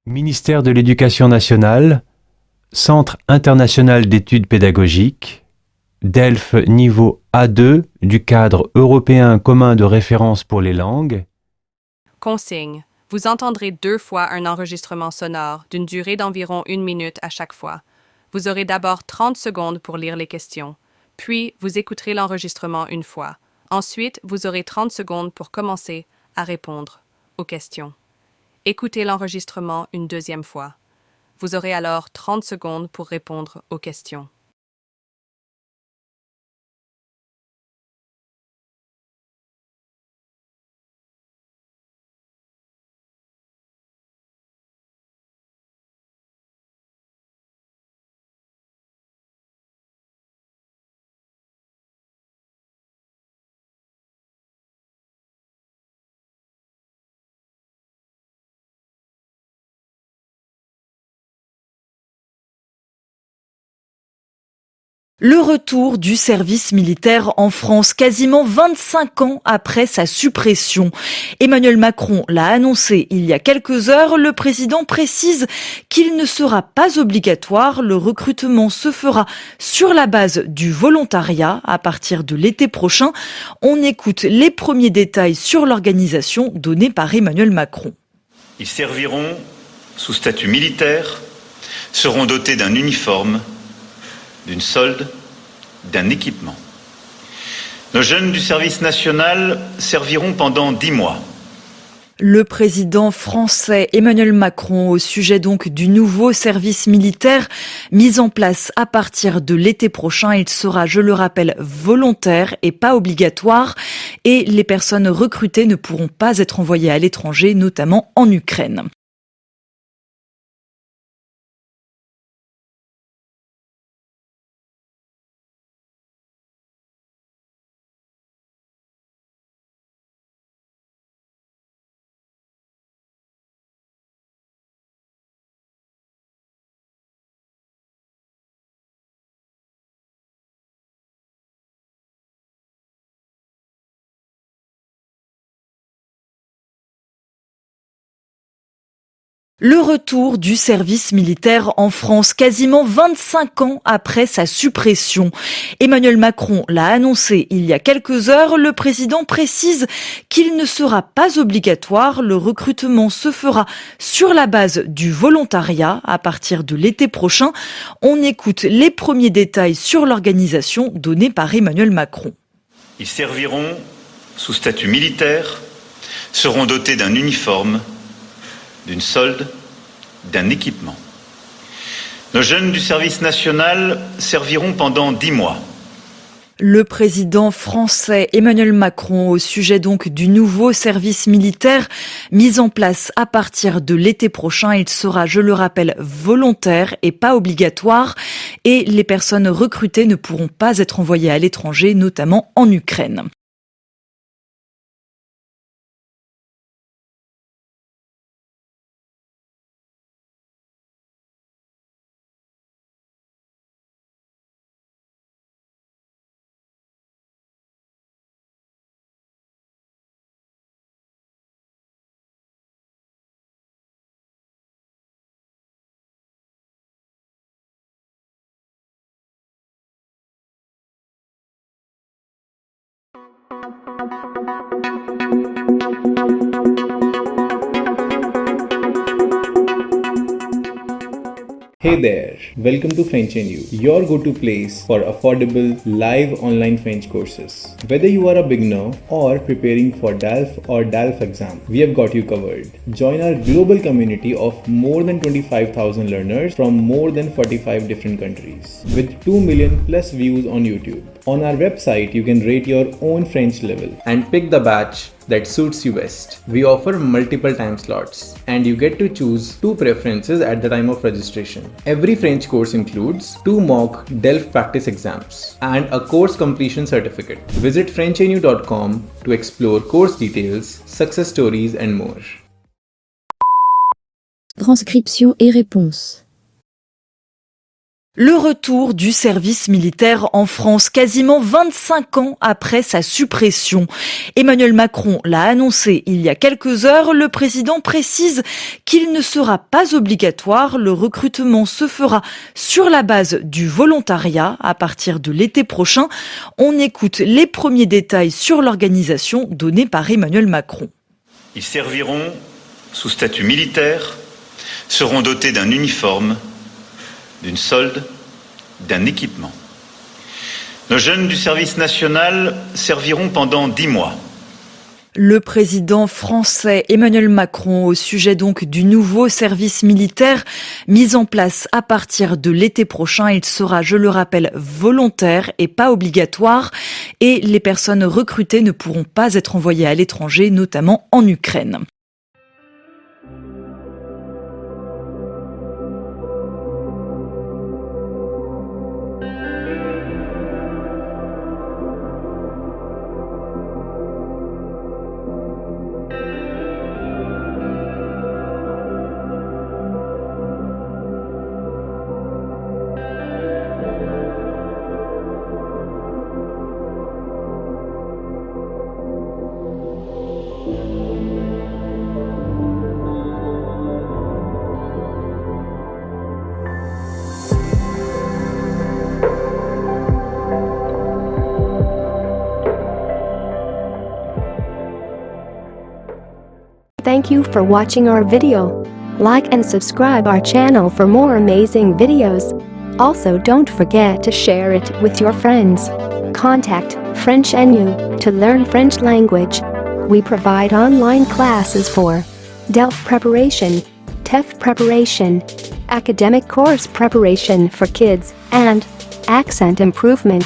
Ministère de l'Éducation nationale, Centre international d'études pédagogiques, DELF niveau A2 du cadre européen commun de référence pour les langues. Consigne. Vous entendrez 2 fois un enregistrement sonore d'une durée d'environ 1 minute à chaque fois. Vous aurez d'abord 30 secondes pour lire les questions, puis vous écouterez l'enregistrement une fois. Ensuite, vous aurez 30 secondes pour commencer à répondre aux questions. Écoutez l'enregistrement une deuxième fois. Vous aurez alors 30 secondes pour répondre aux questions. Le retour du service militaire en France, quasiment 25 ans après sa suppression. Emmanuel Macron l'a annoncé il y a quelques heures. Le président précise qu'il ne sera pas obligatoire. Le recrutement se fera sur la base du volontariat à partir de l'été prochain. On écoute les premiers détails sur l'organisation donnée par Emmanuel Macron. Ils serviront sous statut militaire, seront dotés d'un uniforme, d'une solde, d'un équipement. Nos jeunes du service national serviront pendant 10 mois. Le président français Emmanuel Macron au sujet donc du nouveau service militaire mis en place à partir de l'été prochain. Il sera, je le rappelle, volontaire et pas obligatoire et les personnes recrutées ne pourront pas être envoyées à l'étranger, notamment en Ukraine. Le retour du service militaire en France, quasiment 25 ans après sa suppression. Emmanuel Macron l'a annoncé il y a quelques heures. Le président précise qu'il ne sera pas obligatoire. Le recrutement se fera sur la base du volontariat à partir de l'été prochain. On écoute les premiers détails sur l'organisation donnée par Emmanuel Macron. Ils serviront sous statut militaire, seront dotés d'un uniforme, d'une solde, d'un équipement. Nos jeunes du service national serviront pendant 10 mois. Le président français Emmanuel Macron au sujet donc du nouveau service militaire mis en place à partir de l'été prochain. Il sera, je le rappelle, volontaire et pas obligatoire et les personnes recrutées ne pourront pas être envoyées à l'étranger, notamment en Ukraine. Hey there, welcome to French and You, your go-to place for affordable live online French courses. Whether you are a beginner or preparing for DALF or DALF exam, we have got you covered. Join our global community of more than 25,000 learners from more than 45 different countries with 2 million plus views on YouTube. On our website, you can rate your own French level and pick the batch that suits you best. We offer multiple time slots and you get to choose 2 preferences at the time of registration. Every French course includes 2 mock DELF practice exams and a course completion certificate. Visit FrenchNU.com to explore course details, success stories and more. Transcription et réponse. Le retour du service militaire en France, quasiment 25 ans après sa suppression. Emmanuel Macron l'a annoncé il y a quelques heures. Le président précise qu'il ne sera pas obligatoire. Le recrutement se fera sur la base du volontariat à partir de l'été prochain. On écoute les premiers détails sur l'organisation donnée par Emmanuel Macron. Ils serviront sous statut militaire, seront dotés d'un uniforme, d'une solde, d'un équipement. Nos jeunes du service national serviront pendant 10 mois. Le président français Emmanuel Macron au sujet donc du nouveau service militaire mis en place à partir de l'été prochain. Il sera, je le rappelle, volontaire et pas obligatoire et les personnes recrutées ne pourront pas être envoyées à l'étranger, notamment en Ukraine. Thank you for watching our video. Like and subscribe our channel for more amazing videos. Also don't forget to share it with your friends. Contact French NU to learn French language. We provide online classes for DELF preparation, TEF preparation, academic course preparation for kids, and accent improvement.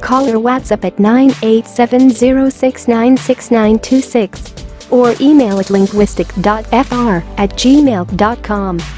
Call or WhatsApp at 98706966926 or email at linguistic.fr@gmail.com.